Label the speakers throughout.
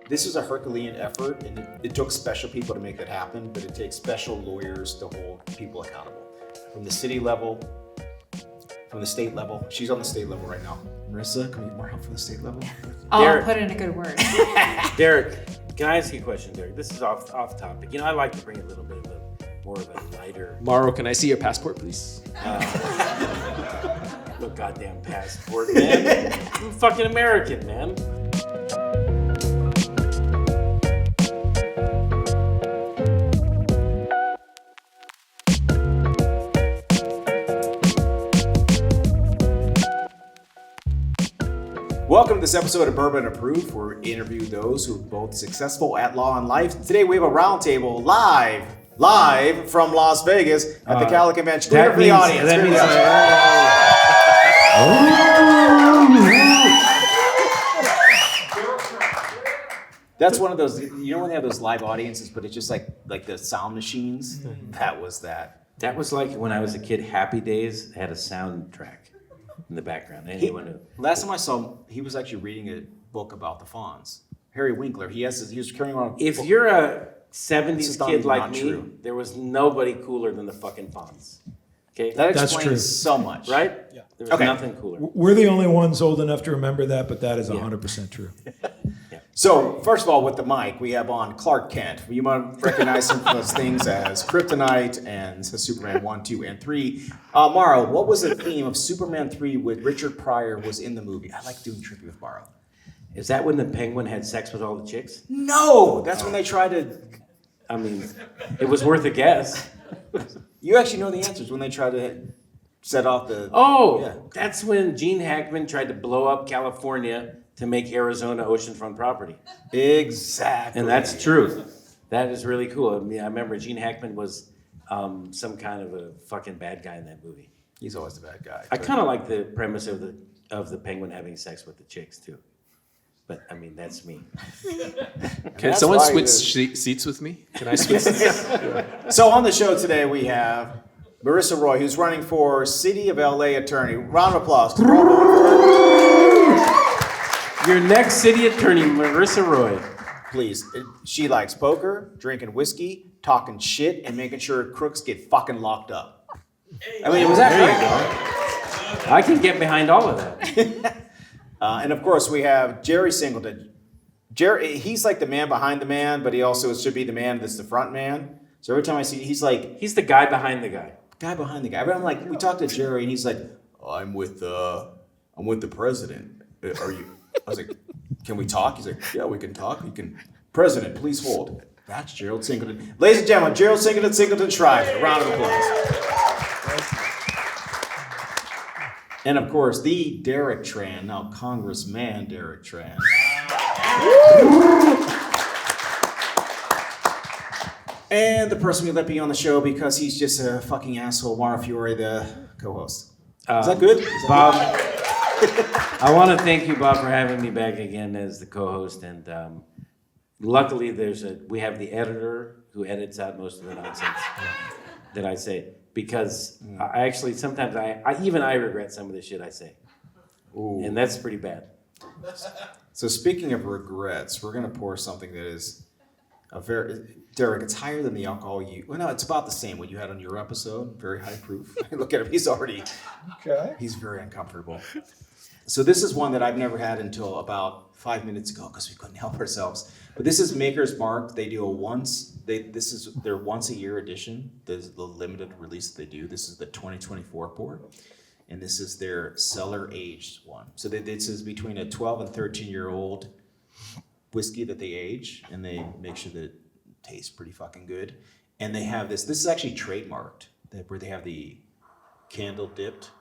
Speaker 1: this is a Herculean effort, and it took special people to make that happen, but it takes special lawyers to hold people accountable. From the city level, from the state level. She's on the state level right now. Marissa, can we get more help from the state level?
Speaker 2: I'll put in a good word.
Speaker 3: Derek, can I ask you a question, Derek? This is off topic. You know, I like to bring a little bit of more of a lighter.
Speaker 4: Mauro, can I see your passport, please?
Speaker 3: No goddamn passport, man. I'm fucking American, man.
Speaker 1: Welcome to this episode of Bourbon of Proof, where we interview those who are both successful at law and life. Today we have a roundtable live from Las Vegas at the CAALA Convention.
Speaker 3: That means,
Speaker 1: the audience.
Speaker 3: That means
Speaker 1: That's one of those, you know when they have those live audiences, but it's just like the sound machines? That was that.
Speaker 3: That was like when I was a kid, Happy Days had a soundtrack in the background.
Speaker 1: Last time I saw him, he was actually reading a book about the Fonz. Harry Winkler, he was carrying around.
Speaker 3: If you're a 70s kid like me,
Speaker 1: true.
Speaker 3: there was nobody cooler than the fucking Fonz. Okay,
Speaker 1: That
Speaker 5: That's
Speaker 1: explains
Speaker 5: true.
Speaker 1: so much.
Speaker 3: right?
Speaker 5: Yeah.
Speaker 3: There was
Speaker 1: Okay.
Speaker 3: nothing cooler.
Speaker 5: We're the only ones old enough to remember that, but that is 100% true.
Speaker 1: So, first of all, with the mic, we have on Clark Kent. You might recognize him from those things as Kryptonite and Superman 1, 2, and 3. Mauro, what was the theme of Superman 3 with Richard Pryor was in the movie? I like doing trivia with Mauro.
Speaker 3: Is that when the Penguin had sex with all the chicks?
Speaker 1: No! That's when they tried to...
Speaker 3: I mean, it was worth a guess.
Speaker 1: You actually know the answers when they tried to set off the...
Speaker 3: Oh,
Speaker 1: Yeah.
Speaker 3: that's when Gene Hackman tried to blow up California to make Arizona oceanfront property.
Speaker 1: Exactly.
Speaker 3: And that's true. That is really cool. I mean, I remember Gene Hackman was some kind of a fucking bad guy in that movie.
Speaker 1: He's always the bad guy.
Speaker 3: I kind of like the premise of the Penguin having sex with the chicks too. But I mean, that's me.
Speaker 4: Can
Speaker 1: that's
Speaker 4: someone
Speaker 1: why
Speaker 4: switch
Speaker 1: the-
Speaker 4: seats with me? Can I switch seats?
Speaker 1: So on the show today, we have Marissa Roy, who's running for City of LA Attorney. Round of applause.
Speaker 3: Your next city attorney, Marissa Roy.
Speaker 1: Please. She likes poker, drinking whiskey, talking shit, and making sure crooks get fucking locked up. I mean, was that
Speaker 3: There
Speaker 1: right?
Speaker 3: you go. I can get behind all of that.
Speaker 1: And of course, we have Jerry Singleton. Jerry, he's like the man behind the man, but he also should be the man that's the front man. So every time I see, he's like
Speaker 3: He's the guy behind the guy.
Speaker 1: guy behind the guy. But I'm like, we talked to Jerry, and he's like, I'm with the president. Are you? I was like, can we talk? He's like, yeah, we can talk. You can. President, please hold. That's Gerald Singleton. Ladies and gentlemen, Gerald Singleton Shriver. Round of applause. And of course, the Derek Tran, now Congressman Derek Tran. And the person we let be on the show because he's just a fucking asshole, Mauro Fiore, the co-host. Is that good?
Speaker 3: Bob, I want to thank you, Bob, for having me back again as the co-host. And luckily, we have the editor who edits out most of the nonsense that I say. Because I actually, sometimes I regret some of the shit I say.
Speaker 1: Ooh.
Speaker 3: And that's pretty bad.
Speaker 1: So speaking of regrets, we're going to pour something that is Derek, it's higher than the alcohol well, no, it's about the same what you had on your episode. Very high proof. Look at him. He's very uncomfortable. So this is one that I've never had until about 5 minutes ago because we couldn't help ourselves. But this is Maker's Mark. They do this is their once a year edition. This is the limited release that they do. This is the 2024 pour. And this is their cellar aged one. So this is between a 12 and 13-year-old whiskey that they age, and they make sure that it tastes pretty fucking good. And they have this is actually trademarked, where they have the candle dipped.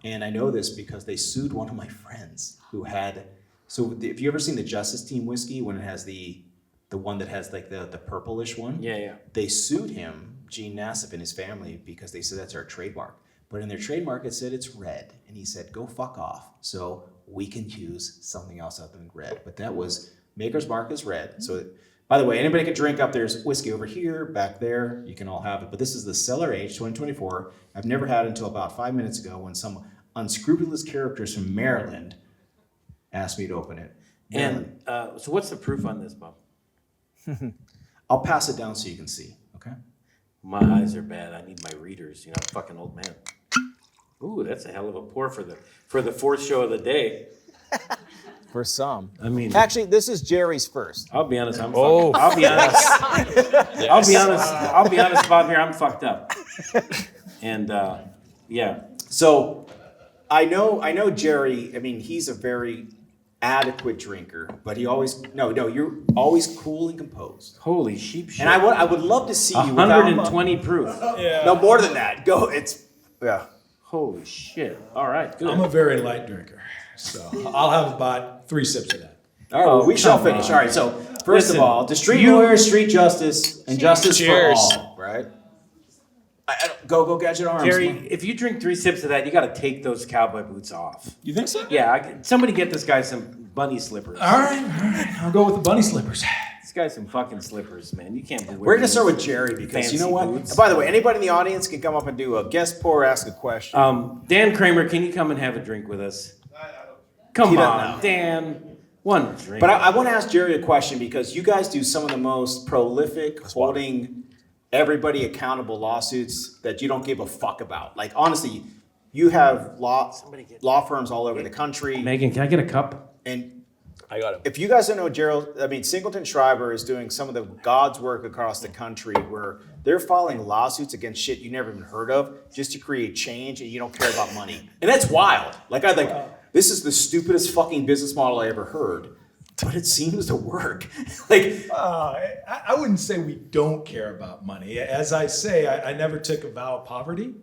Speaker 1: And I know this because they sued one of my friends who had, so if you ever seen the Justice Team whiskey, when it has the one that has like the purplish one?
Speaker 3: Yeah.
Speaker 1: They sued him, Gene Nassif and his family, because they said that's our trademark. But in their trademark, it said it's red. And he said, go fuck off. So we can use something else other than red. But that was, Maker's Mark is red. So, by the way, anybody can drink up. There's whiskey over here, back there. You can all have it. But this is the Cellar Age 2024. I've never had it until about 5 minutes ago when some unscrupulous characters from Maryland asked me to open it.
Speaker 3: And so what's the proof on this, Bob?
Speaker 1: I'll pass it down so you can see. Okay.
Speaker 3: My eyes are bad. I need my readers. You know, I'm a fucking old man. Ooh, that's a hell of a pour for the fourth show of the day.
Speaker 1: For some.
Speaker 3: I mean,
Speaker 1: Actually, this is Jerry's first.
Speaker 3: I'll be honest. I'll be honest. I'll be honest, Bob. Here, I'm fucked up. And yeah.
Speaker 1: So, I know Jerry. I mean, he's a very adequate drinker, but you're always cool and composed.
Speaker 3: Holy sheep shit.
Speaker 1: And I would love to see you without
Speaker 3: 120 proof.
Speaker 1: No, more than that. Yeah.
Speaker 3: Holy shit. All right, good.
Speaker 5: I'm a very light drinker, so I'll have about 3 sips of that.
Speaker 1: All right, well, we shall
Speaker 3: come
Speaker 1: finish.
Speaker 3: on.
Speaker 1: All right, so first of all, the street lawyer, street justice, and justice for all, right? Go Gadget Arms.
Speaker 3: Jerry, if you drink 3 sips of that, you got to take those cowboy boots off.
Speaker 5: You think so?
Speaker 3: Yeah, somebody get this guy some bunny slippers.
Speaker 5: All right. I'll go with the bunny slippers.
Speaker 3: This guy's some fucking slippers, man. You can't be wearing
Speaker 1: We're going to start with
Speaker 3: these
Speaker 1: Jerry because you know
Speaker 3: fancy
Speaker 1: what?
Speaker 3: boots.
Speaker 1: And by the way, anybody in the audience can come up and do a guest pour, ask a question.
Speaker 3: Dan Kramer, can you come and have a drink with us? Come
Speaker 1: He doesn't
Speaker 3: on,
Speaker 1: know.
Speaker 3: Dan. One drink.
Speaker 1: But I want to ask Jerry a question because you guys do some of the most prolific holding everybody accountable lawsuits that you don't give a fuck about. Like, honestly, you have law firms all over the country.
Speaker 3: Megan, can I get a cup?
Speaker 1: And
Speaker 4: I got him.
Speaker 1: if you guys don't know, Singleton Schreiber is doing some of the God's work across the country where they're filing lawsuits against shit you never even heard of just to create change and you don't care about money. And that's wild. This is the stupidest fucking business model I ever heard, but it seems to work.
Speaker 5: I wouldn't say we don't care about money. As I say, I never took a vow of poverty,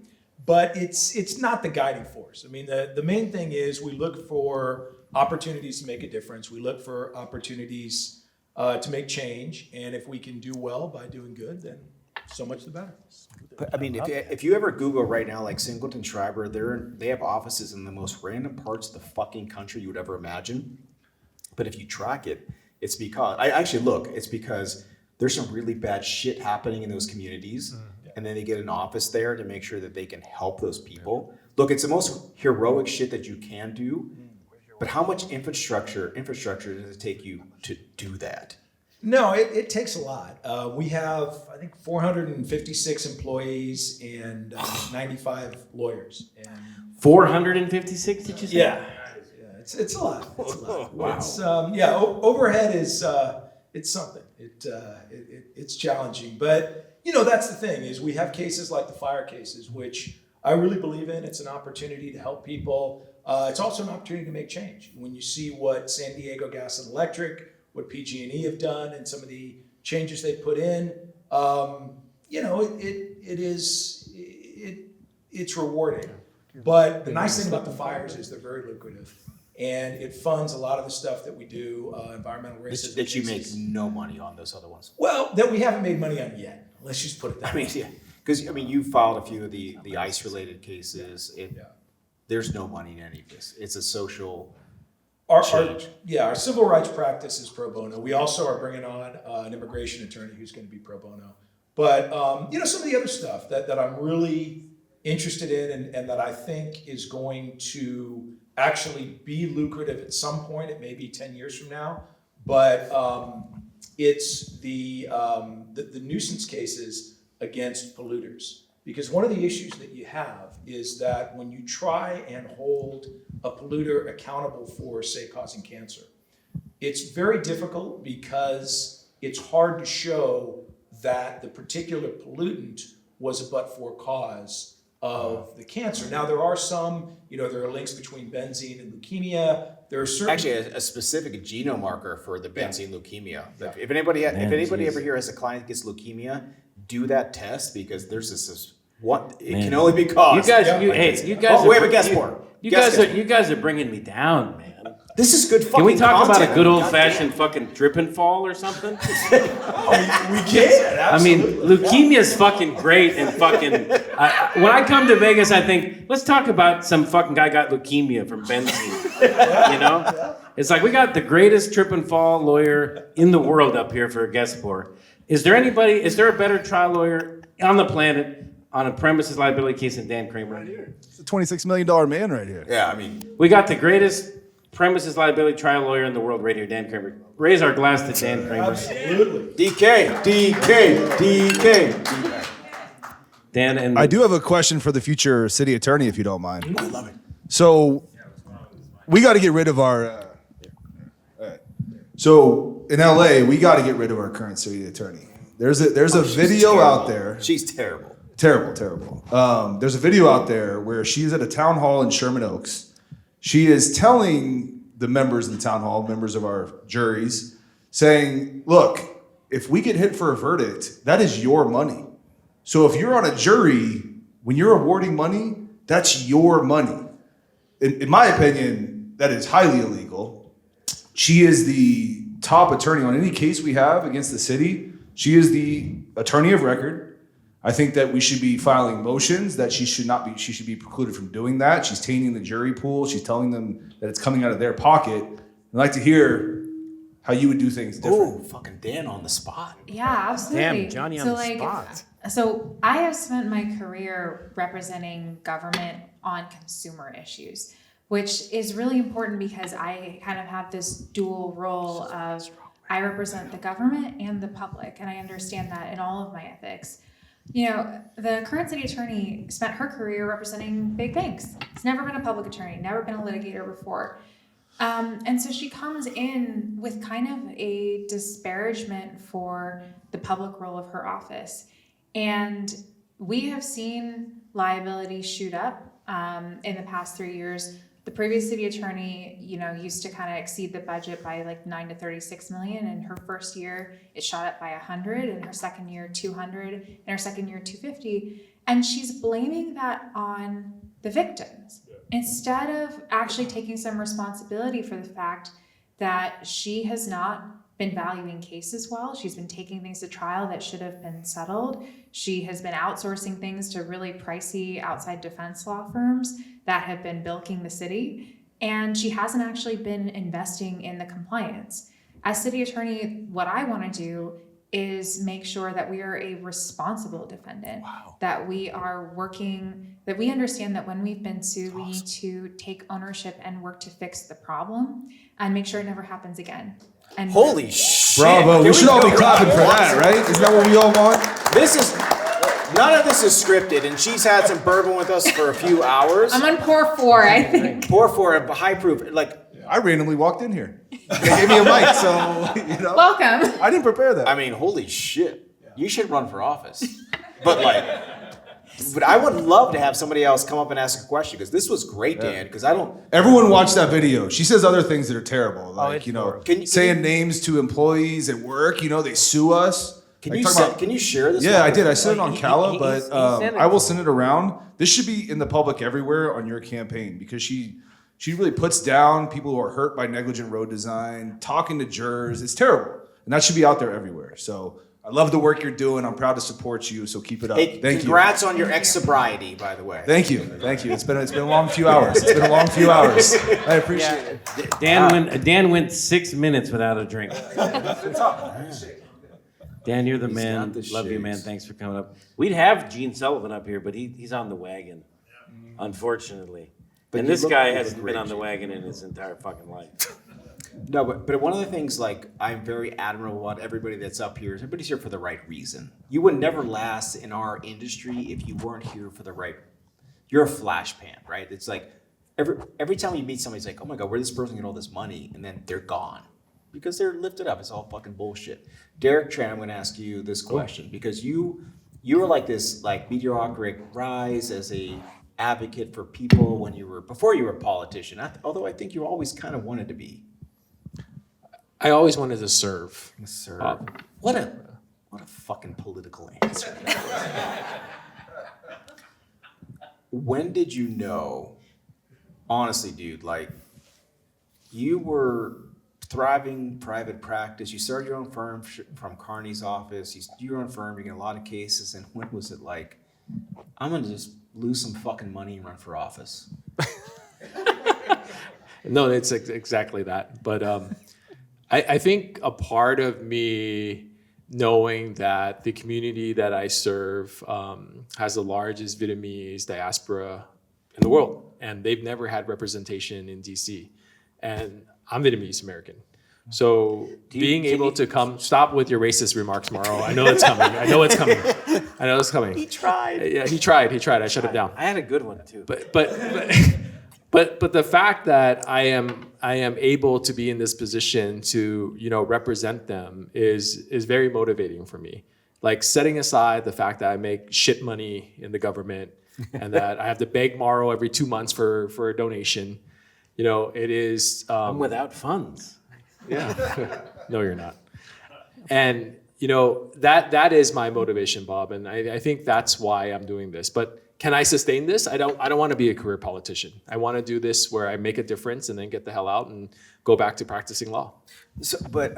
Speaker 5: but it's not the guiding force. I mean, the main thing is we look for opportunities to make a difference. We look for opportunities to make change, and if we can do well by doing good, then so much the better.
Speaker 1: I mean, if you ever Google right now, like Singleton Schreiber, they have offices in the most random parts of the fucking country you would ever imagine. But if you track it, it's because there's some really bad shit happening in those communities. And then they get an office there to make sure that they can help those people. Look, it's the most heroic shit that you can do. But how much infrastructure does it take you to do that?
Speaker 5: No, it takes a lot. We have, I think, 456 employees and 95 lawyers. And
Speaker 3: 456, did you say?
Speaker 5: yeah, it's a lot. It's a lot. Wow. Overhead is it's something. It's challenging, but that's the thing is we have cases like the fire cases, which I really believe in. It's an opportunity to help people. It's also an opportunity to make change. When you see what San Diego Gas and Electric, what PG&E have done, and some of the changes they put in, it's rewarding. But the nice thing about the fires is they're very lucrative, and it funds a lot of the stuff that we do, environmental racism.
Speaker 1: That you make
Speaker 5: cases.
Speaker 1: no money on those other ones.
Speaker 5: Well, that we haven't made money on yet. Let's just put it that way.
Speaker 1: Because you filed a few of the ICE-related cases. There's no money in any of this. It's a social change.
Speaker 5: Our civil rights practice is pro bono. We also are bringing on an immigration attorney who's going to be pro bono. But some of the other stuff that I'm really interested in and that I think is going to actually be lucrative at some point. It may be 10 years from now, but it's the nuisance cases against polluters. Because one of the issues that you have is that when you try and hold a polluter accountable for, say, causing cancer, it's very difficult because it's hard to show that the particular pollutant was a but-for cause of the cancer. Now, there are some, there are links between benzene and leukemia. There are certain...
Speaker 1: Actually, a specific genome marker for the benzene leukemia. If anybody ever here has a client that gets leukemia, do that test because there's this can only be caused.
Speaker 3: We have
Speaker 1: a guest pour.
Speaker 3: You guys are bringing me down, man.
Speaker 1: This is good fucking
Speaker 3: Can we talk
Speaker 1: content.
Speaker 3: about a good old-fashioned fucking trip and fall or something?
Speaker 5: we can, absolutely.
Speaker 3: I mean, leukemia is fucking great and fucking... when I come to Vegas, I think, let's talk about some fucking guy got leukemia from benzene, It's like we got the greatest trip and fall lawyer in the world up here for a guest pour. Is there a better trial lawyer on the planet on a premises liability case than Dan Kramer?
Speaker 6: Right here. It's a $26 million man right here.
Speaker 1: Yeah, I mean...
Speaker 3: We got the greatest premises liability trial lawyer in the world right here, Dan Kramer. Raise our glass to Dan Kramer.
Speaker 5: Absolutely.
Speaker 1: DK.
Speaker 3: Dan and
Speaker 6: I do have a question for the future city attorney, if you don't mind.
Speaker 1: I love it.
Speaker 6: So we got to get rid of our. All right. So in LA, we got to get rid of our current city attorney. There's a video out there.
Speaker 1: She's terrible.
Speaker 6: Terrible. There's a video out there where she's at a town hall in Sherman Oaks. She is telling the members of the town hall, members of our juries, saying, look, if we get hit for a verdict, that is your money. So if you're on a jury, when you're awarding money, that's your money. In my opinion, that is highly illegal. She is the top attorney on any case we have against the city. She is the attorney of record. I think that we should be filing motions that she should be precluded from doing that. She's tainting the jury pool. She's telling them that it's coming out of their pocket. I'd like to hear how you would do things different.
Speaker 1: Ooh, fucking Dan on the spot.
Speaker 2: Yeah, absolutely.
Speaker 3: Damn, Johnny on the spot.
Speaker 2: So I have spent my career representing government on consumer issues, which is really important because I kind of have this dual role of I represent the government and the public, and I understand that in all of my ethics. You know, the current city attorney spent her career representing big banks. It's never been a public attorney, never been a litigator before. And so she comes in with kind of a disparagement for the public role of her office. And we have seen liability shoot up in the past 3 years. The previous city attorney, used to kind of exceed the budget by like 9 to 36 million. In her first year, it shot up by 100. In her second year, 200. In her second year, 250. And she's blaming that on the victims instead of actually taking some responsibility for the fact that she has not been valuing cases well. She's been taking things to trial that should have been settled. She has been outsourcing things to really pricey outside defense law firms that have been bilking the city. And she hasn't actually been investing in the compliance. As city attorney, what I want to do is make sure that we are a responsible defendant, that we are working, that we understand that when we've been sued, we need to take ownership and work to fix the problem and make sure it never happens again. And
Speaker 1: Holy shit.
Speaker 6: Bravo. We should all be clapping for that, right? Isn't that what we all want?
Speaker 1: None of this is scripted, and she's had some bourbon with us for a few hours.
Speaker 2: I'm on pour 4, I think.
Speaker 1: Pour for a high proof.
Speaker 6: I randomly walked in here. They gave me a mic, so,
Speaker 2: Welcome.
Speaker 6: I didn't prepare that.
Speaker 1: I mean, holy shit. You should run for office. But I would love to have somebody else come up and ask a question, because this was great, Dan, because I don't...
Speaker 6: Everyone watch that video. She says other things that are terrible, like,
Speaker 1: Can
Speaker 6: saying names to employees at work, they sue us.
Speaker 1: Can you share this?
Speaker 6: Yeah,
Speaker 1: one?
Speaker 6: I did. I sent it on CAALA, but
Speaker 3: sent it
Speaker 6: I will
Speaker 3: to
Speaker 6: send it around. This should be in the public everywhere on your campaign, because she really puts down people who are hurt by negligent road design, talking to jurors. It's terrible. And that should be out there everywhere. So I love the work you're doing. I'm proud to support you. So keep it up.
Speaker 1: Hey,
Speaker 6: Thank
Speaker 1: congrats on your ex-sobriety, by the way.
Speaker 6: Thank you. It's been a long few hours. I appreciate it.
Speaker 3: Dan went 6 minutes without a drink. Dan, you're the man.
Speaker 1: got the
Speaker 3: Love you, man.
Speaker 1: shakes.
Speaker 3: Thanks for coming up. We'd have Gene Sullivan up here, but he's on the wagon, unfortunately.
Speaker 1: But
Speaker 3: And
Speaker 1: you
Speaker 3: this
Speaker 1: look-
Speaker 3: guy
Speaker 1: you
Speaker 3: hasn't
Speaker 1: look
Speaker 3: been
Speaker 1: great,
Speaker 3: on the wagon in his entire fucking life.
Speaker 1: No, but one of the things I'm very admirable about everybody that's up here is everybody's here for the right reason. You would never last in our industry if you weren't here for the right. You're a flash pan, right? It's like every time you meet somebody, it's like, oh my god, where did this person get all this money? And then they're gone because they're lifted up. It's all fucking bullshit. Derek Tran, I'm going to ask you this question because you were like this meteoric rise as a advocate for people before you were a politician. Although I think you always kind of wanted to be.
Speaker 4: I always wanted to serve.
Speaker 1: Sir, what a fucking political answer. When did you know, honestly, dude, you were thriving private practice, you started your own firm from Carney's office, you do your own firm, you get a lot of cases, and when was it like, I'm gonna just lose some fucking money and run for office?
Speaker 4: No, it's exactly that. But I think a part of me knowing that the community that I serve has the largest Vietnamese diaspora in the world, and they've never had representation in DC. and I'm Vietnamese American. So being able to come, stop with your racist remarks, Mauro. I know it's coming. I know it's coming. I know it's coming.
Speaker 3: He tried.
Speaker 4: Yeah, he tried. I shut him down.
Speaker 3: I had a good one too.
Speaker 4: But the fact that I am able to be in this position to, you know, represent them is very motivating for me. Like, setting aside the fact that I make shit money in the government and that I have to beg Mauro every 2 months for a donation, you know, it is.
Speaker 3: I'm without funds.
Speaker 4: Yeah. No, you're not. And, you know, that is my motivation, Bob. And I think that's why I'm doing this. But can I sustain this? I don't want to be a career politician. I want to do this where I make a difference and then get the hell out and go back to practicing law.
Speaker 1: So, but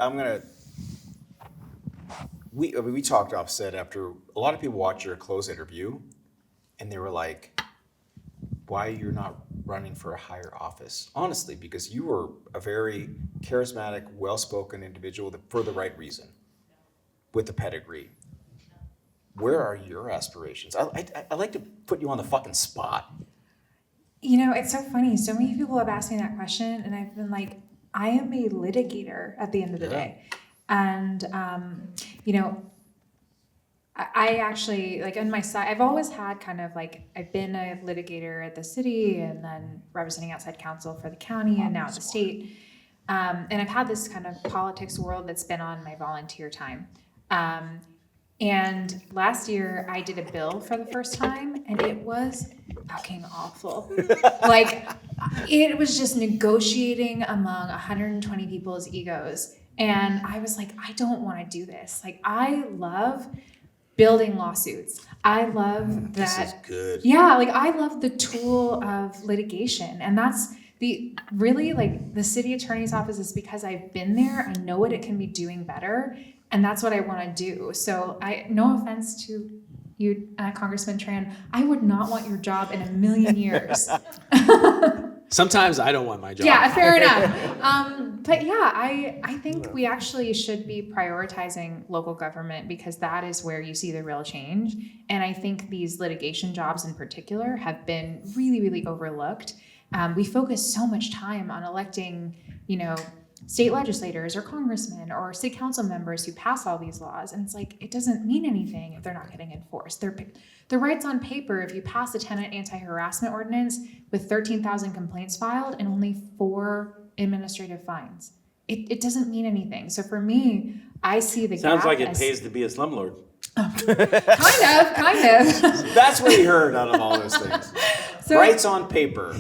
Speaker 1: we talked offset after a lot of people watched your closed interview, and they were like, "Why you're not running for a higher office?" Honestly, because you were a very charismatic, well-spoken individual for the right reason, with the pedigree. Where are your aspirations? I like to put you on the fucking spot.
Speaker 2: You know, it's so funny. So many people have asked me that question, and I've been like, I am a litigator at the end of the day. And, you know, I actually, like, on my side, I've always had kind of like, I've been a litigator at the city and then representing outside counsel for the county and now at the state. And I've had this kind of politics world that's been on my volunteer time. And last year I did a bill for the first time, and it was fucking awful. Like, it was just negotiating among 120 people's egos. And I was like, I don't want to do this. Like, I love building lawsuits. I love that.
Speaker 1: This is good.
Speaker 2: Yeah, like, I love the tool of litigation. And that's really like the city attorney's office is because I've been there. I know what it can be doing better. And that's what I want to do. So no offense to you, Congressman Tran, I would not want your job in a million years.
Speaker 4: Sometimes I don't want my job.
Speaker 2: Yeah, fair enough. But yeah, I think we actually should be prioritizing local government because that is where you see the real change. And I think these litigation jobs in particular have been really, really overlooked. We focus so much time on electing, you know, state legislators or congressmen or city council members who pass all these laws. And it's like, it doesn't mean anything if they're not getting enforced. They're rights on paper. If you pass a tenant anti-harassment ordinance with 13,000 complaints filed and only 4 administrative fines, it doesn't mean anything. So for me, I see the
Speaker 3: Sounds
Speaker 2: gap
Speaker 3: like it
Speaker 2: as,
Speaker 3: pays to be a slumlord.
Speaker 2: kind of.
Speaker 1: That's what he heard out of all those things.
Speaker 2: So,
Speaker 1: Rights on paper.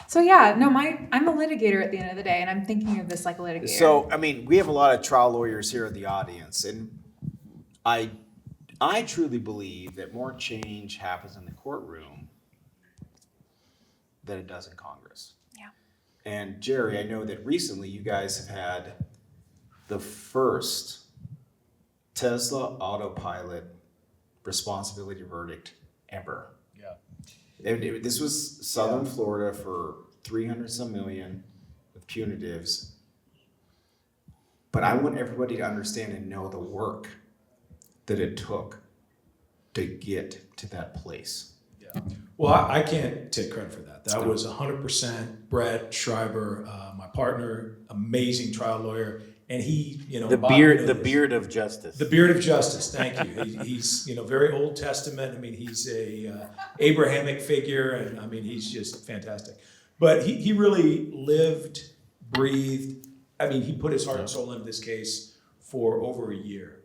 Speaker 2: So yeah, no, I'm a litigator at the end of the day, and I'm thinking of this like a litigator.
Speaker 1: So, I mean, we have a lot of trial lawyers here in the audience, and I truly believe that more change happens in the courtroom than it does in Congress.
Speaker 2: Yeah.
Speaker 1: And Jerry, I know that recently you guys have had the first Tesla autopilot responsibility verdict ever. This was Southern Florida for 300 some million with punitives. But I want everybody to understand and know the work that it took to get to that place.
Speaker 5: Yeah. Well, I can't take credit for that. That was 100% Brett Schreiber, my partner, amazing trial lawyer. And he, you know,
Speaker 3: The beard of justice.
Speaker 5: The beard of justice. Thank you. He's, you know, very Old Testament. I mean, he's a Abrahamic figure, and I mean, he's just fantastic. But he really lived, breathed. I mean, he put his heart and soul into this case for over a year.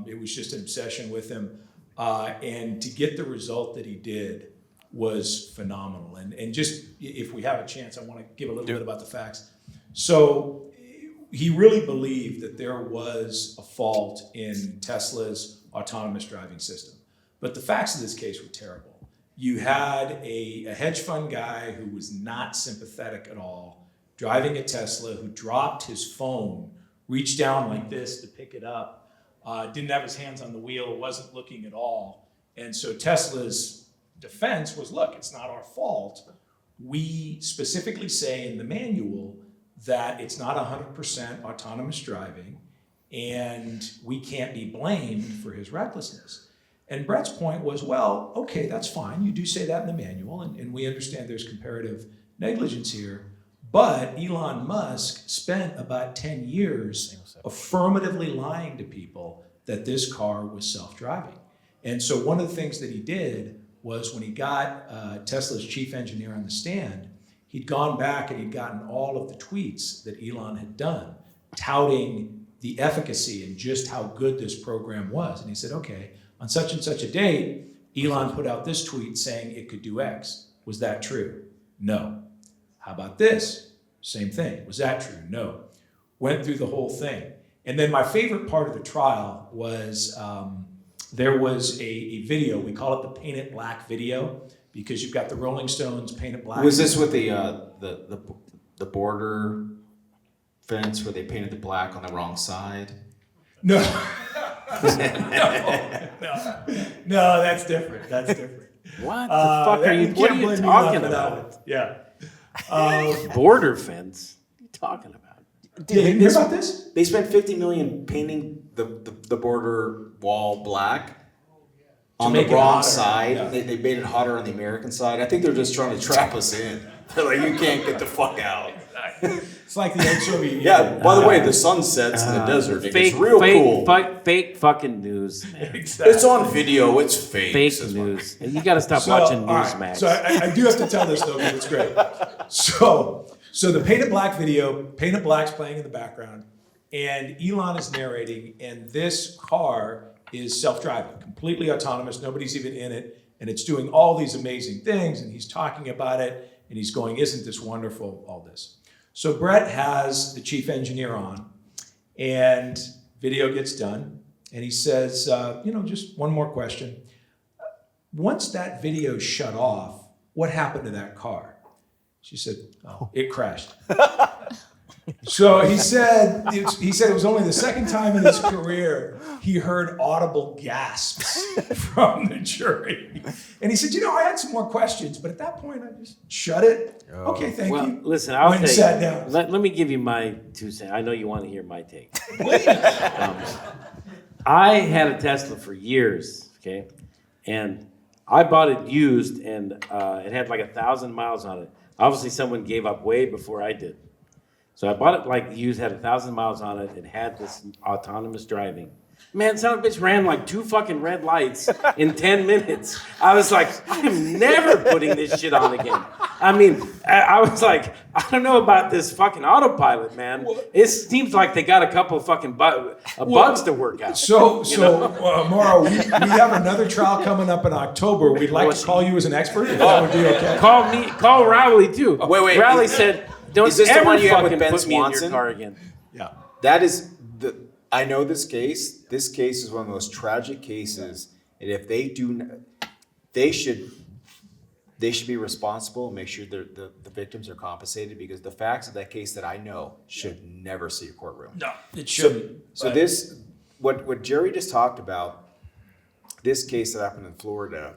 Speaker 5: It was just an obsession with him, and to get the result that he did was phenomenal. And just if we have a chance, I want to give a little bit about the facts. So he really believed that there was a fault in Tesla's autonomous driving system. But the facts of this case were terrible. You had a hedge fund guy who was not sympathetic at all, driving a Tesla, who dropped his phone, reached down like this to pick it up, didn't have his hands on the wheel, wasn't looking at all. And so Tesla's defense was, look, it's not our fault. We specifically say in the manual that it's not 100% autonomous driving, and we can't be blamed for his recklessness. And Brett's point was, well, okay, that's fine. You do say that in the manual, and we understand there's comparative negligence here, But Elon Musk spent about 10 years affirmatively lying to people that this car was self-driving. And so one of the things that he did was when he got Tesla's chief engineer on the stand, he'd gone back and he'd gotten all of the tweets that Elon had done, touting the efficacy and just how good this program was. And he said, okay, on such and such a date, Elon put out this tweet saying it could do X. Was that true? No. How about this? Same thing. Was that true? No. Went through the whole thing. And then my favorite part of the trial was there was a video. We call it the Paint It Black video because you've got the Rolling Stones Paint It Black.
Speaker 1: Was this with the border fence where they painted the black on the wrong side?
Speaker 5: No. No, that's different. That's different.
Speaker 3: What the fuck are you? What are you talking about?
Speaker 5: Yeah.
Speaker 3: Border fence? What are you talking about?
Speaker 5: Did you hear about this?
Speaker 1: They spent $50 million painting the border wall black on the
Speaker 5: make it
Speaker 1: wrong
Speaker 5: hotter.
Speaker 1: side.
Speaker 5: Yeah.
Speaker 1: They made it hotter on the American side. I think they're just trying to trap us in. They're like, you can't get the fuck out.
Speaker 5: It's like the ex-Soviet Union.
Speaker 1: Yeah, by the way, the sun sets in the desert. It's real cool.
Speaker 3: Fake fucking news, man.
Speaker 5: Exactly.
Speaker 1: It's on video. It's fake.
Speaker 3: Fake
Speaker 1: says
Speaker 3: news. You got to stop watching
Speaker 5: all right,
Speaker 3: Newsmax.
Speaker 5: So I do have to tell this though, because it's great. So the Paint It Black video, Paint It Black's playing in the background, and Elon is narrating, and this car is self-driving, completely autonomous. Nobody's even in it, and it's doing all these amazing things, and he's talking about it, and he's going, "Isn't this wonderful?" All this. So Brett has the chief engineer on, and video gets done, and he says, just one more question. Once that video shut off, what happened to that car? She said, "Oh, it crashed." So he said it was only the second time in his career he heard audible gasps from the jury. And he said, I had some more questions, but at that point I just shut it. Okay, thank
Speaker 3: well,
Speaker 5: you.
Speaker 3: listen, I'll
Speaker 5: Went and
Speaker 3: take.
Speaker 5: sat down.
Speaker 3: Let me give you my 2 cents. I know you want to hear my take. I had a Tesla for years, okay, and I bought it used, and it had like 1,000 miles on it. Obviously, someone gave up way before I did. So I bought it like used, had 1,000 miles on it. It had this autonomous driving. Man, son of a bitch ran like 2 fucking red lights in 10 minutes. I was like, I am never putting this shit on again. I mean, I was like, I don't know about this fucking autopilot, man. It seems like they got a couple of fucking bugs to work out.
Speaker 5: So Mauro, we have another trial coming up in October. We'd like to call you as an expert, if that would be okay.
Speaker 3: Call Rowley too.
Speaker 1: Wait.
Speaker 3: Rowley said, don't
Speaker 1: Is this the
Speaker 3: ever
Speaker 1: one you had with
Speaker 3: fucking
Speaker 1: Ben
Speaker 3: put me in your
Speaker 1: Swanson?
Speaker 3: car again.
Speaker 5: Yeah.
Speaker 1: That is I know this case. This case is one of the most tragic cases, and if they do, they should be responsible and make sure the victims are compensated, because the facts of that case that I know should never see a courtroom.
Speaker 5: No, it shouldn't.
Speaker 1: So this, what Jerry just talked about, this case that happened in Florida,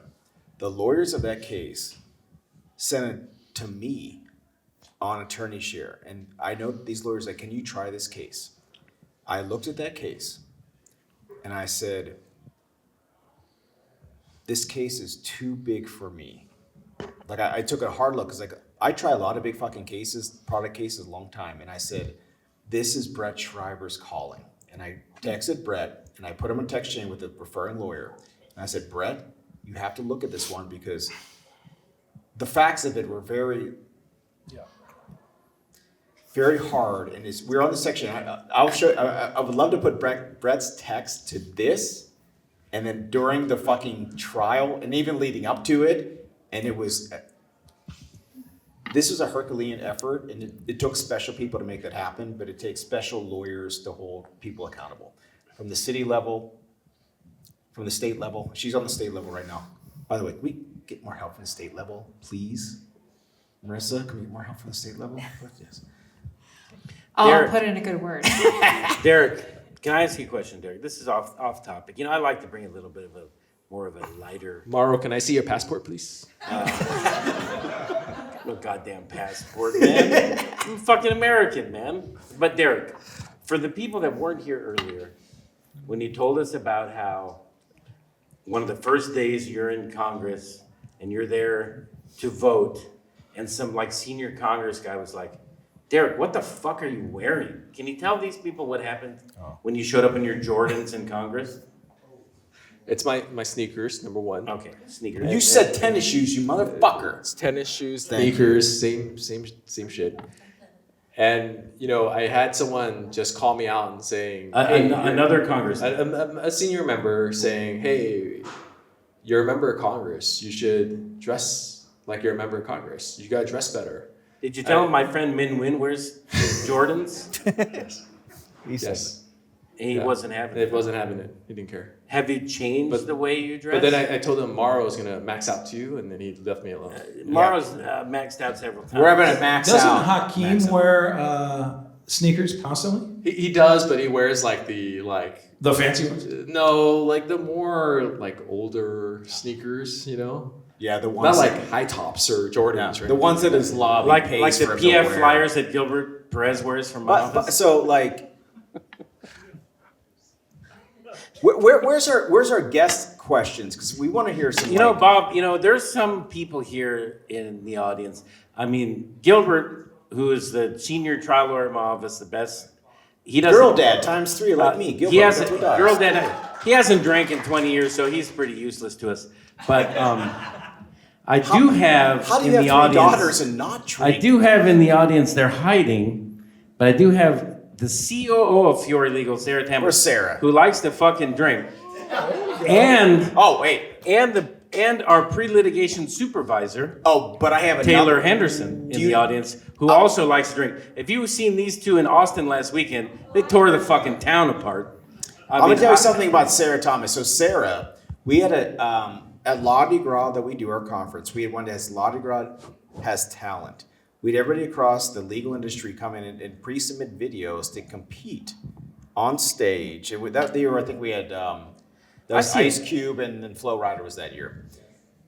Speaker 1: the lawyers of that case sent it to me on attorney share, and I know these lawyers like, can you try this case? I looked at that case and I said, this case is too big for me. Like I took a hard look, because like I try a lot of big fucking cases, product cases, a long time, and I said, this is Brett Schreiber's calling. And I texted Brett and I put him in text chain with the referring lawyer. And I said, Brett, you have to look at this one, because the facts of it were very hard, and we're on the section. I'll show. I would love to put Brett's text to this, and then during the fucking trial, and even leading up to it, and it was. This was a Herculean effort, and it took special people to make that happen. But it takes special lawyers to hold people accountable, from the city level, from the state level. She's on the state level right now. By the way, can we get more help from the state level, please? Marissa, can we get more help from the state level? Yes.
Speaker 2: I'll
Speaker 3: Derek.
Speaker 2: put in a good word.
Speaker 3: Derek, can I ask you a question, Derek? This is off topic. I like to bring a little bit of more of a lighter.
Speaker 4: Mauro, can I see your passport, please?
Speaker 3: No goddamn passport, man. I'm a fucking American, man. But Derek, for the people that weren't here earlier, when you told us about how one of the first days you're in Congress and you're there to vote, and some like senior Congress guy was like, Derek, what the fuck are you wearing? Can you tell these people what happened when you showed up in your Jordans in Congress?
Speaker 4: It's my sneakers, number one.
Speaker 3: Okay, sneakers.
Speaker 1: You said tennis shoes, you motherfucker.
Speaker 4: It's tennis shoes,
Speaker 1: Thank
Speaker 4: sneakers, same shit. And I had someone just call me out and saying, "Hey,
Speaker 3: Another congressman.
Speaker 4: a senior member saying, hey, you're a member of Congress. You should dress like you're a member of Congress. You gotta dress better."
Speaker 3: Did you tell him my friend Min Win wears Jordans?
Speaker 4: Yes.
Speaker 3: And he wasn't having
Speaker 4: It
Speaker 3: it.
Speaker 4: wasn't having it. He didn't care.
Speaker 3: Have you changed the way you dress?
Speaker 4: But then I told him Morrow was gonna max out too, and then he left me alone.
Speaker 3: Morrow's maxed out several times.
Speaker 1: We're having a max
Speaker 5: Doesn't
Speaker 1: out.
Speaker 5: Hakeem
Speaker 1: Max out.
Speaker 5: wear sneakers constantly?
Speaker 4: He does, but he wears like the
Speaker 5: The fancy ones?
Speaker 4: no, like the more like older sneakers,
Speaker 1: Yeah, the
Speaker 4: Not
Speaker 1: ones
Speaker 4: like high tops or Jordans, right?
Speaker 1: the ones that his lobby
Speaker 3: like
Speaker 1: pays
Speaker 3: the
Speaker 1: for him to
Speaker 3: PF
Speaker 1: wear.
Speaker 3: flyers that Gilbert Perez wears from my
Speaker 1: But,
Speaker 3: office.
Speaker 1: so like, where's our guest questions? Because we want to hear some. like,
Speaker 3: Bob, there's some people here in the audience. I mean, Gilbert, who is the senior trial lawyer in my office, the best. He doesn't.
Speaker 1: girl dad times 3 like me. Gilbert,
Speaker 3: He hasn't.
Speaker 1: that's what does.
Speaker 3: Girl dad. He hasn't drank in 20 years, so he's pretty useless to us. But I do have
Speaker 1: How do
Speaker 3: in
Speaker 1: you have
Speaker 3: the
Speaker 1: 3
Speaker 3: audience.
Speaker 1: daughters and not
Speaker 3: I
Speaker 1: drink?
Speaker 3: do have in the audience. They're hiding, but I do have the COO of Fiore Legal, Sarah Tamber.
Speaker 1: Where's Sarah?
Speaker 3: Who likes to fucking drink, and
Speaker 1: Oh wait.
Speaker 3: and our pre-litigation supervisor.
Speaker 1: Oh, but I have
Speaker 3: Taylor
Speaker 1: another.
Speaker 3: Henderson in
Speaker 1: you-
Speaker 3: the audience, who also likes to drink. If you've seen these two in Austin last weekend, they tore the fucking town apart.
Speaker 1: I'm gonna tell you something about Sarah Thomas. So Sarah, we had at Mardi Gras that we do our conference. We had one that has Mardi Gras has talent. We had everybody across the legal industry come in and pre-submit videos to compete on stage. And with that year, I think we had that was
Speaker 3: I see.
Speaker 1: Ice Cube and then Flo Rida was that year.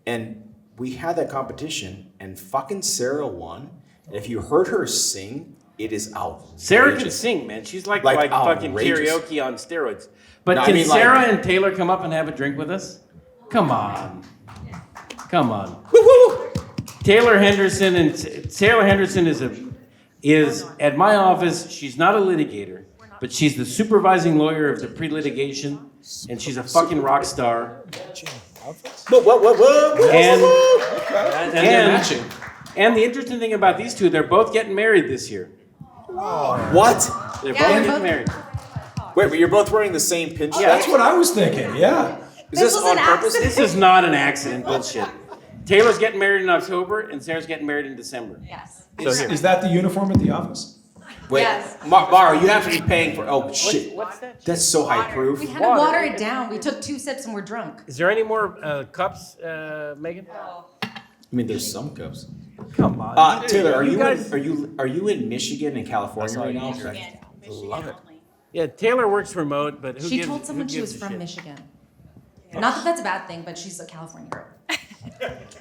Speaker 1: And we had that competition, and fucking Sarah won. And if you heard her sing, it is outrageous.
Speaker 3: Sarah can sing, man. She's like
Speaker 1: Like
Speaker 3: fucking
Speaker 1: outrageous.
Speaker 3: karaoke on steroids. But
Speaker 1: No, I
Speaker 3: can
Speaker 1: mean, like-
Speaker 3: Sarah and Taylor come up and have a drink with us? Come on. Come on. Taylor Henderson is at my office. She's not a litigator, but she's the supervising lawyer of the pre-litigation, and she's a fucking rock star.
Speaker 1: What?
Speaker 3: And
Speaker 4: and they're matching.
Speaker 3: and the interesting thing about these two, they're both getting married this year.
Speaker 1: What?
Speaker 3: They're
Speaker 7: Yeah,
Speaker 3: both
Speaker 7: they're
Speaker 3: getting
Speaker 7: both-
Speaker 3: married.
Speaker 1: Wait, but you're both wearing the same pinch.
Speaker 5: Yeah, that's what I was thinking, yeah.
Speaker 1: Is this
Speaker 7: was
Speaker 1: on
Speaker 7: an
Speaker 1: purpose?
Speaker 7: accident.
Speaker 3: This is not an accident, bullshit. Taylor's getting married in October, and Sarah's getting married in December.
Speaker 7: Yes.
Speaker 3: So here.
Speaker 5: Is that the uniform at the office?
Speaker 1: Wait,
Speaker 7: Yes.
Speaker 1: Mara, you have to be paying for. Oh shit,
Speaker 3: What's that?
Speaker 1: that's so high proof.
Speaker 7: We had to water it down. We took 2 sips and we're drunk.
Speaker 3: Is there any more cups, Megan?
Speaker 1: I mean, there's some cups.
Speaker 3: Come on.
Speaker 1: Taylor, are you
Speaker 3: guys-
Speaker 1: are you in Michigan and California right now?
Speaker 7: Love it.
Speaker 3: Yeah, Taylor works remote, but who
Speaker 7: She
Speaker 3: gives,
Speaker 7: told someone
Speaker 3: who
Speaker 7: she was
Speaker 3: gives a
Speaker 7: from
Speaker 3: shit?
Speaker 7: Michigan. Not that that's a bad thing, but she's a California girl.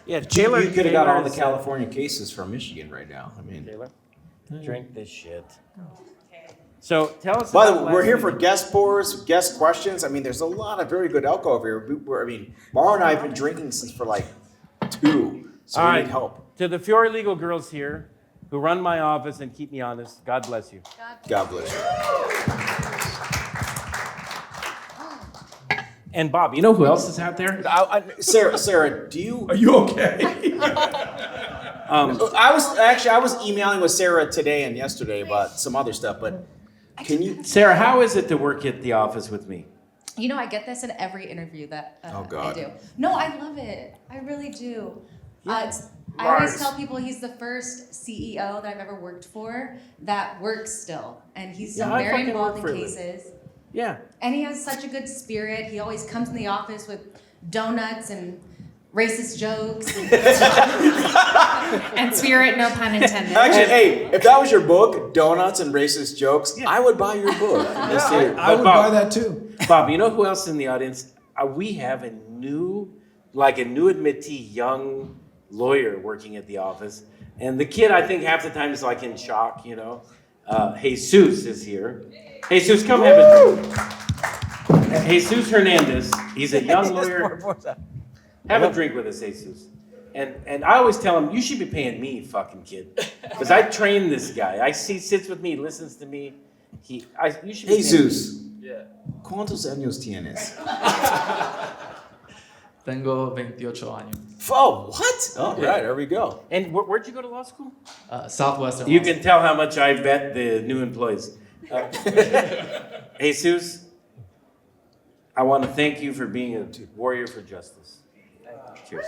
Speaker 3: Yeah, Taylor.
Speaker 1: You could have got all the
Speaker 3: Taylor's,
Speaker 1: California cases from Michigan right now. I mean,
Speaker 3: Taylor, drink this shit. So tell us.
Speaker 1: by the
Speaker 3: about
Speaker 1: way, we're
Speaker 3: last
Speaker 1: here for
Speaker 3: week.
Speaker 1: guest pours, guest questions. I mean, there's a lot of very good alcohol over here. I mean, Mara and I have been drinking since for like 2, so
Speaker 3: All
Speaker 1: we
Speaker 3: right.
Speaker 1: need help.
Speaker 3: To the Fiore Legal girls here, who run my office and keep me honest, God bless you.
Speaker 1: God bless you.
Speaker 3: And Bob, you know who else is out there?
Speaker 1: Sarah, do you?
Speaker 5: Are you okay?
Speaker 1: I was emailing with Sarah today and yesterday about some other stuff, but can you?
Speaker 3: Sarah, how is it to work at the office with me?
Speaker 7: You know, I get this in every interview that
Speaker 1: Oh, God.
Speaker 7: I do. No, I love it. I really do. I always tell people he's the first CEO that I've ever worked for that works still. And he's
Speaker 3: Yeah, I
Speaker 7: very
Speaker 3: fucking
Speaker 7: involved
Speaker 3: work
Speaker 7: in
Speaker 3: for a living.
Speaker 7: cases.
Speaker 3: Yeah.
Speaker 7: And he has such a good spirit. He always comes in the office with donuts and racist jokes.
Speaker 2: And spirit, no pun intended.
Speaker 1: Actually, hey, if that was your book, Donuts and Racist Jokes, I would buy your book. Yes, sir.
Speaker 5: I would
Speaker 3: Bob-
Speaker 5: buy that too.
Speaker 3: Bob, you know who else in the audience? We have a new admittee young lawyer working at the office. And the kid, I think half the time is like in shock, you know. Jesus is here. Jesus, come have a drink. Jesus Hernandez, he's a young lawyer. Have a drink with us, Jesus. And I always tell him, you should be paying me, fucking kid. Because I train this guy. I see, sits with me, listens to me. You should be paying
Speaker 1: Jesus,
Speaker 3: me.
Speaker 8: Yeah.
Speaker 1: ¿cuántos años tienes?
Speaker 8: Tengo 28 años.
Speaker 1: Oh, what? All right, there we go.
Speaker 3: And where'd you go to law school?
Speaker 8: Southwestern.
Speaker 3: You
Speaker 8: Law
Speaker 3: can tell how much I vet the new employees. Jesus, I want to thank you for being a warrior for justice. Cheers.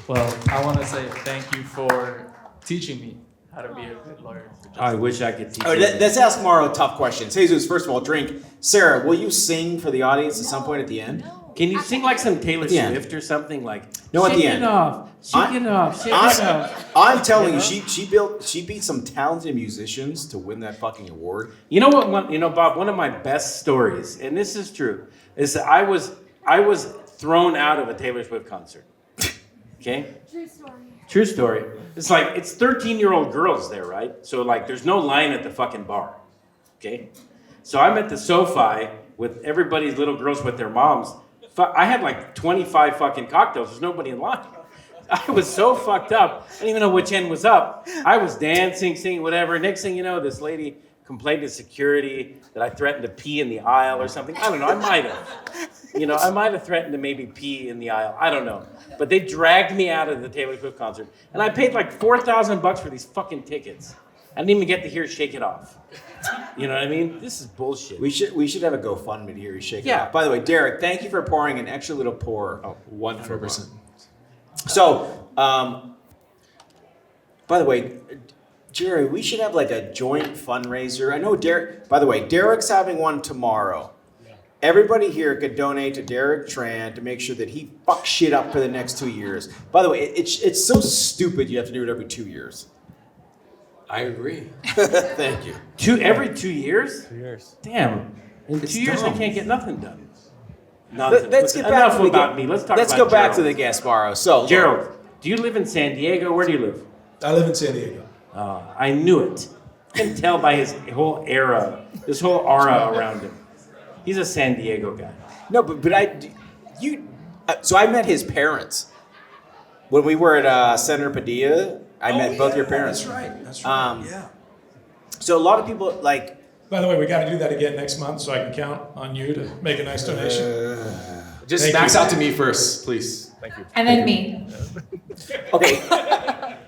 Speaker 8: Well, I want to say thank you for teaching me how to be a good lawyer.
Speaker 3: I wish I could teach
Speaker 1: All
Speaker 3: you.
Speaker 1: right, let's ask Mauro tough questions. Jesus, first of all, drink. Sarah, will you sing for the audience at some point at the end?
Speaker 3: Can you sing like some Taylor
Speaker 1: At the end.
Speaker 3: Swift or something? Like,
Speaker 1: No, at the
Speaker 3: shake
Speaker 1: end.
Speaker 3: it off, shake it off, shake it off.
Speaker 1: I'm telling
Speaker 3: You
Speaker 1: you,
Speaker 3: know?
Speaker 1: she beat some talented musicians to win that fucking award.
Speaker 3: You know what? Bob. One of my best stories, and this is true, is that I was thrown out of a Taylor Swift concert. Okay. True story. It's like it's 13-year-old girls there, right? So like, there's no line at the fucking bar. Okay. So I'm at the SoFi with everybody's little girls with their moms. I had like 25 fucking cocktails. There's nobody in line. I was so fucked up. I didn't even know which end was up. I was dancing, singing, whatever. Next thing you know, this lady complained to security that I threatened to pee in the aisle or something. I don't know. I might have. I might have threatened to maybe pee in the aisle. I don't know. But they dragged me out of the Taylor Swift concert. And I paid like $4,000 for these fucking tickets. I didn't even get to hear Shake It Off. You know what I mean? This is bullshit.
Speaker 1: We should have a GoFundMe to hear you shake it
Speaker 3: Yeah.
Speaker 1: off. By the way, Derek, thank you for pouring an extra little pour.
Speaker 4: Oh, 100%.
Speaker 1: So, by the way, Jerry, we should have like a joint fundraiser. I know Derek, by the way, Derek's having one tomorrow. Everybody here could donate to Derek Tran to make sure that he fucks shit up for the next 2 years. By the way, it's so stupid you have to do it every 2 years.
Speaker 4: I agree.
Speaker 1: Thank you.
Speaker 3: Every 2 years?
Speaker 4: 2 years.
Speaker 3: Damn. In
Speaker 1: It's
Speaker 3: 2 years, I
Speaker 1: dumb.
Speaker 3: can't get nothing done. Nonsense.
Speaker 1: Let's get back
Speaker 3: Enough
Speaker 1: to the
Speaker 3: about me. Let's talk
Speaker 1: Let's
Speaker 3: about
Speaker 1: go back to
Speaker 3: Gerald.
Speaker 1: the guest borrow. So,
Speaker 3: Gerald, do you live in San Diego? Where do you live?
Speaker 5: I live in San Diego.
Speaker 3: I knew it. I can tell by his whole this whole aura around him. He's a San Diego guy.
Speaker 1: No, but so I met his parents when we were at Senator Padilla. I met both your parents.
Speaker 5: That's right. Yeah.
Speaker 1: So a lot of people like.
Speaker 5: By the way, we got to do that again next month, so I can count on you to make a nice donation.
Speaker 4: Just
Speaker 5: Thank
Speaker 4: max
Speaker 5: you.
Speaker 4: out to me first, please. Thank you.
Speaker 2: And then me.
Speaker 1: Okay.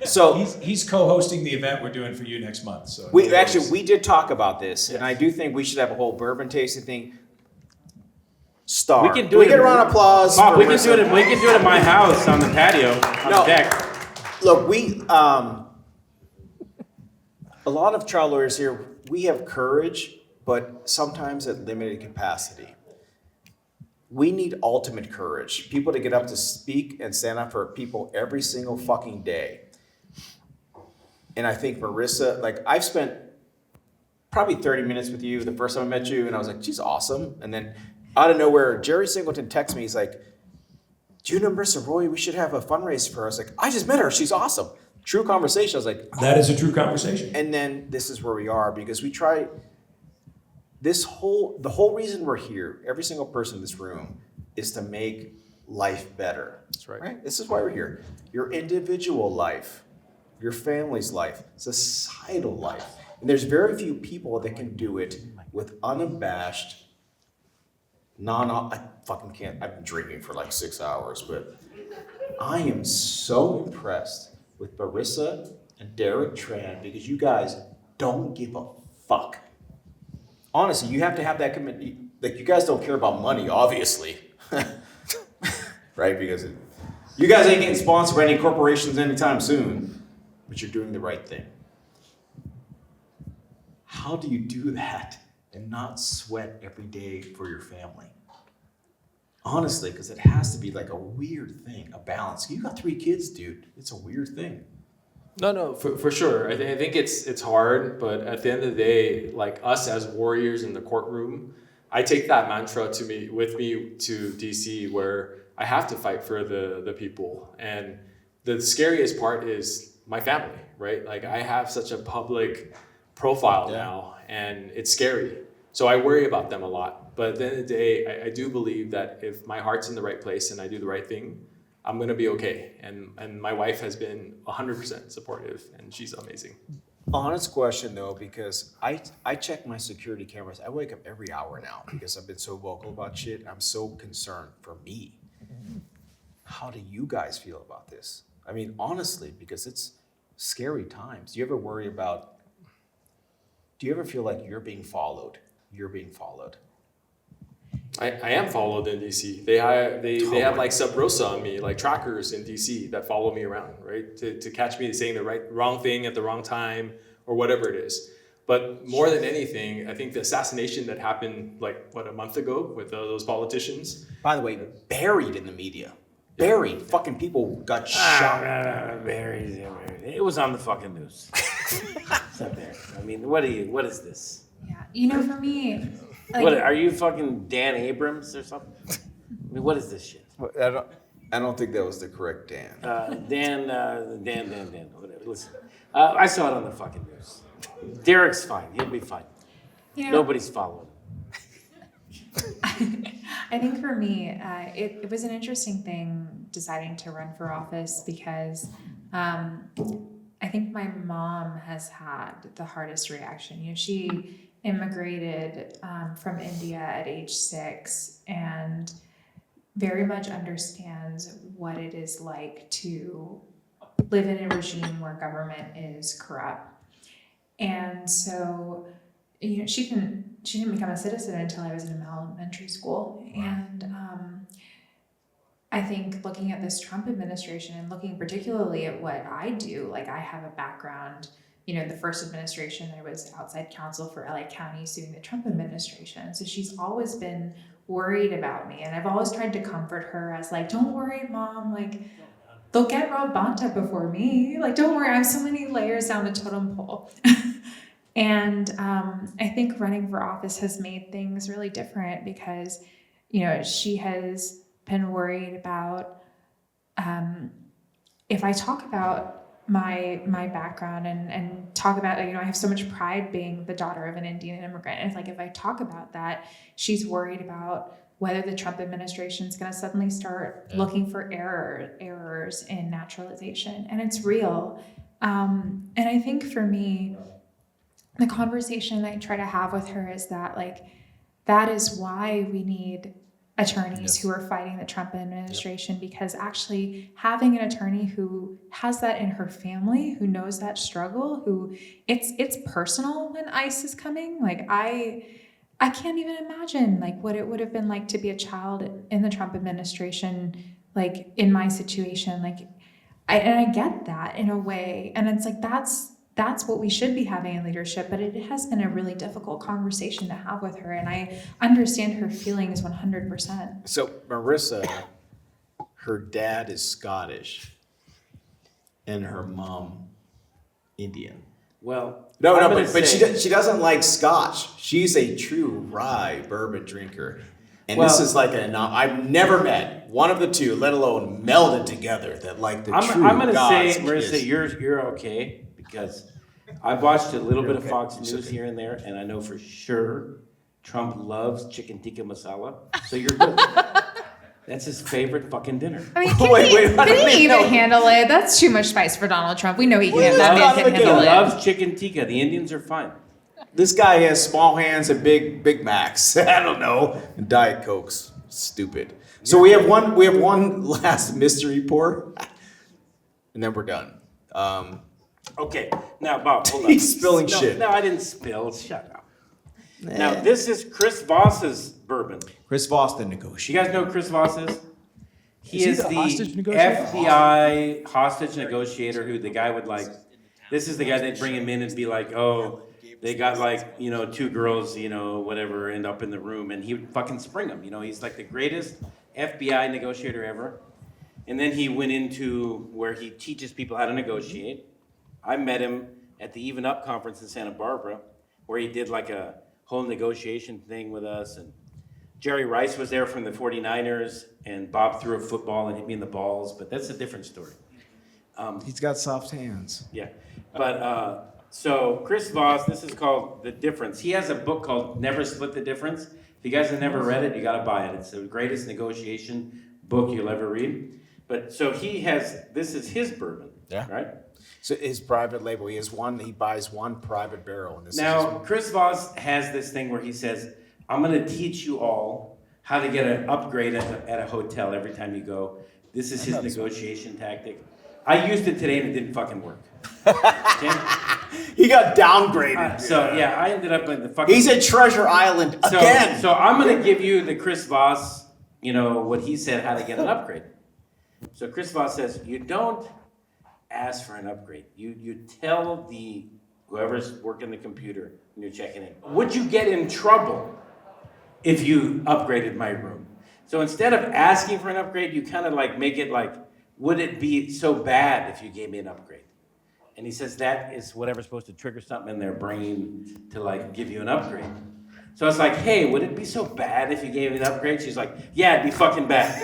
Speaker 1: So
Speaker 5: He's co-hosting the event we're doing for you next month. So
Speaker 1: we did talk about this, and I do think we should have a whole bourbon tasting thing. Star.
Speaker 3: We can do
Speaker 1: we
Speaker 3: it.
Speaker 1: get a round of applause.
Speaker 3: Bob,
Speaker 1: for
Speaker 3: we can
Speaker 1: Marissa?
Speaker 3: do it. We can do it at my house on the patio on
Speaker 1: No.
Speaker 3: the deck.
Speaker 1: Look, a lot of trial lawyers here, we have courage, but sometimes at limited capacity. We need ultimate courage. People to get up to speak and stand up for people every single fucking day. And I think Marissa, like I've spent probably 30 minutes with you the first time I met you, and I was like, she's awesome. And then out of nowhere, Gerald Singleton texts me, he's like, do you know Marissa Roy? We should have a fundraiser for her. I was like, I just met her. She's awesome. True conversation. I was like,
Speaker 5: that is a true conversation.
Speaker 1: and then this is where we are because we try the whole reason we're here, every single person in this room, is to make life better.
Speaker 4: That's right.
Speaker 1: This is why we're here. Your individual life, your family's life, societal life. And there's very few people that can do it with unabashed, I fucking can't. I've been drinking for like 6 hours, but I am so impressed with Marissa and Derek Tran because you guys don't give a fuck. Honestly, you have to have that commitment. Like, you guys don't care about money, obviously. Right? Because you guys ain't getting sponsored by any corporations anytime soon, but you're doing the right thing. How do you do that and not sweat every day for your family? Honestly, because it has to be like a weird thing, a balance. You got 3 kids, dude. It's a weird thing.
Speaker 4: No, for sure. I think it's hard, but at the end of the day, like us as warriors in the courtroom, I take that mantra with me to DC, where I have to fight for the people. And the scariest part is my family, right? Like I have such a public profile now, and it's scary. So I worry about them a lot. But at the end of the day, I do believe that if my heart's in the right place and I do the right thing, I'm gonna be okay. And my wife has been 100% supportive, and she's amazing.
Speaker 1: Honest question though, because I check my security cameras. I wake up every hour now because I've been so vocal about shit. I'm so concerned for me. How do you guys feel about this? I mean, honestly, because it's scary times. Do you ever feel like you're being followed?
Speaker 4: I am followed in DC. They have like sub rosa on me, like trackers in DC that follow me around, right? To catch me saying the wrong thing at the wrong time or whatever it is. But more than anything, I think the assassination that happened a month ago with those politicians.
Speaker 1: By the way, buried in the media. Buried. Fucking people got shot.
Speaker 3: Buried. It was on the fucking news. It's not there. I mean, what is this?
Speaker 2: Yeah, for me,
Speaker 3: What are you, fucking Dan Abrams or something? I mean, what is this shit?
Speaker 1: I don't think that was the correct Dan.
Speaker 3: Dan, whatever. Listen, I saw it on the fucking news. Derek's fine. He'll be fine. Nobody's following.
Speaker 2: I think for me, it was an interesting thing deciding to run for office because I think my mom has had the hardest reaction. She immigrated from India at age 6 and very much understands what it is like to live in a regime where government is corrupt. And so, she didn't become a citizen until I was in elementary school. And I think looking at this Trump administration and looking particularly at what I do, I have a background, the first administration, I was outside counsel for LA County suing the Trump administration. So she's always been worried about me. And I've always tried to comfort her as don't worry, Mom, they'll get Rob Bonta before me. Don't worry, I have so many layers down the totem pole. And I think running for office has made things really different because, she has been worried about if I talk about my background and talk about, I have so much pride being the daughter of an Indian immigrant. And if I talk about that, she's worried about whether the Trump administration is going to suddenly start looking for errors in naturalization. And it's real. And I think for me, the conversation I try to have with her is that that is why we need attorneys who are fighting the Trump administration, because actually having an attorney who has that in her family, who knows that struggle, who it's personal when ICE is coming. I can't even imagine what it would have been like to be a child in the Trump administration, in my situation. I get that in a way, and it's that's what we should be having in leadership, but it has been a really difficult conversation to have with her, and I understand her feelings 100%.
Speaker 1: So Marissa, her dad is Scottish, and her mom Indian.
Speaker 3: Well,
Speaker 1: but she doesn't like Scotch. She's a true rye bourbon drinker, and this is I've never met one of the two, let alone melded together. That
Speaker 3: I'm going to say, Marissa, you're okay. Because I've watched a little bit of Fox News here and there, and I know for sure Trump loves chicken tikka masala. So you're good. That's his favorite fucking dinner.
Speaker 2: I mean, can he even handle it? That's too much spice for Donald Trump. We know he can't. That man can handle it.
Speaker 3: He loves chicken tikka. The Indians are fine.
Speaker 1: This guy has small hands and Big Macs. I don't know. And Diet Cokes. Stupid. So we have one last mystery pour, and then we're done.
Speaker 3: Okay, now Bob, hold on.
Speaker 1: He's spilling shit.
Speaker 3: No, I didn't spill. Shut up. Now this is Chris Voss's bourbon.
Speaker 1: Chris Voss, the
Speaker 3: You
Speaker 1: negotiator.
Speaker 3: guys know who Chris Voss is? He
Speaker 6: Is he
Speaker 3: is
Speaker 6: the
Speaker 3: the
Speaker 6: hostage negotiator?
Speaker 3: FBI hostage negotiator who the guy would this is the guy they'd bring him in and be like, oh, they got 2 girls, whatever, end up in the room, and he would fucking spring them. He's the greatest FBI negotiator ever. And then he went into where he teaches people how to negotiate. I met him at the Even Up conference in Santa Barbara, where he did a whole negotiation thing with us. And Jerry Rice was there from the 49ers, and Bob threw a football and hit me in the balls, but that's a different story.
Speaker 1: He's got soft hands.
Speaker 3: Yeah, but so Chris Voss, this is called The Difference. He has a book called Never Split the Difference. If you guys have never read it, you gotta buy it. It's the greatest negotiation book you'll ever read. But so this is his bourbon,
Speaker 1: Yeah.
Speaker 3: right?
Speaker 1: So his private label, he buys one private barrel. And this
Speaker 3: Now,
Speaker 1: is
Speaker 3: Chris Voss has this thing where he says, I'm going to teach you all how to get an upgrade at a hotel every time you go. This is his negotiation tactic. I used it today and it didn't fucking work. Okay?
Speaker 1: he got downgraded.
Speaker 3: So yeah, I ended up in the fucking...
Speaker 1: He's at Treasure Island again.
Speaker 3: So I'm going to give you the Chris Voss, what he said, how to get an upgrade. So Chris Voss says, you don't ask for an upgrade. You tell whoever's working the computer when you're checking in, would you get in trouble if you upgraded my room? So instead of asking for an upgrade, you kind of like make it like, would it be so bad if you gave me an upgrade? And he says that is whatever's supposed to trigger something in their brain to like give you an upgrade. So I was like, hey, would it be so bad if you gave me an upgrade? She's like, yeah, it'd be fucking bad.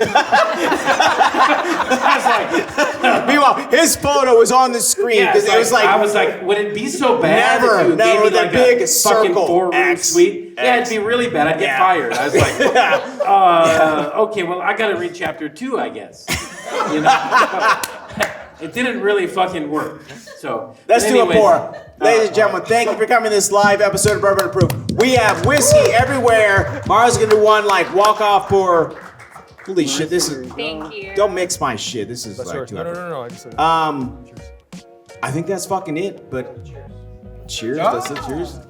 Speaker 3: I was like,
Speaker 1: Meanwhile, his photo was on the screen
Speaker 3: yeah,
Speaker 1: because it was like,
Speaker 3: I was like, would it be so bad
Speaker 1: Never,
Speaker 3: if you
Speaker 1: never,
Speaker 3: gave me
Speaker 1: the
Speaker 3: like
Speaker 1: big
Speaker 3: a fucking
Speaker 1: circle,
Speaker 3: 4-room
Speaker 1: X,
Speaker 3: suite? Yeah,
Speaker 1: X.
Speaker 3: it'd be really bad. I'd get
Speaker 1: Yeah.
Speaker 3: fired. I was like, okay, well, I got to read chapter 2, I guess. It didn't really fucking work. So
Speaker 1: let's do a
Speaker 3: anyways,
Speaker 1: pour. Ladies and gentlemen, thank you for coming to this live episode of Bourbon of Proof. We have whiskey everywhere. Mara's gonna do one like walk off pour. Holy shit, this is.
Speaker 2: Thank you.
Speaker 1: Don't mix my shit. This is like too.
Speaker 4: No. I just.
Speaker 1: I think that's fucking it. But cheers. That's it. Cheers.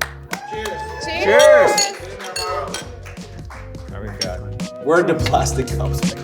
Speaker 2: Cheers.
Speaker 1: Word to plastic cups.